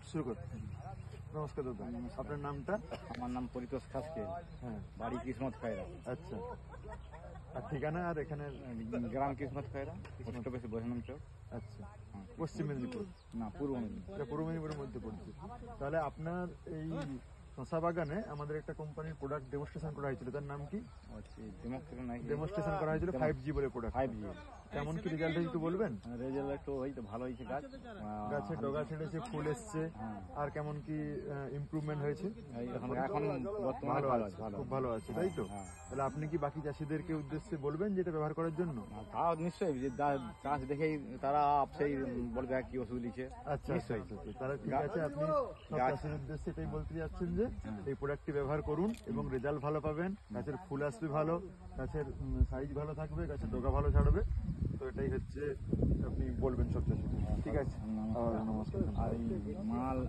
শুরু করতে। নমস্কার দাদা, আপনার নামটা? আমার নাম পরিতোষ খাসকে, হ্যাঁ, বাড়ি কিসমত খয়রা, আচ্ছা। আর ঠিকানা আর এখানে? গ্রাম কিসমত খয়রা, পোস্ট অফিস বৈষ্ণব চক। আচ্ছা, পশ্চিম মেদিনীপুর? না, পূর্ব মেদিনীপুর। এটা পূর্ব মেদিনীপুরের মধ্যে পড়ছে। তাহলে আপনার এই শশা বাগানে আমাদের একটা কোম্পানির প্রোডাক্ট ডেমনস্ট্রেশন করা হয়েছিল, তার নাম কি? ডেমনস্ট্রেশন করা হয়েছিল 5G বলে প্রোডাক্ট। 5G কেমন কি রেজাল্ট একটু বলবেন? রেজাল্ট একটু হয়তো ভালো হয়েছে, গাছে ডগা ছেড়েছে, ফুল এসছে, আর কেমন কি ইমপ্রুভমেন্ট হয়েছে? এখন বর্তমানে ভালো আছে, খুব ভালো আছে, তাই তো? তাহলে আপনি কি বাকি চাষিদেরকে উদ্দেশ্যে বলবেন যেটা ব্যবহার করার জন্য? তা নিশ্চয়ই, যে চাষ দেখেই তারা সেই বলবে কি ওষুধ দিচ্ছে। আচ্ছা, নিশ্চয়ই। তাহলে ঠিক আছে, আপনি সব চাষির উদ্দেশ্যে এটাই বলতে যাচ্ছেন যে এই প্রোডাক্টটি ব্যবহার করুন এবং রেজাল্ট ভালো পাবেন, গাছের ফুল আসবে ভালো, গাছের সাইজ ভালো থাকবে, গাছের ডগা ভালো ছাড়বে। তো এটাই হচ্ছে আপনি বলবেন সব চাষিদের। ঠিক আছে, নমস্কার। আর এই মাল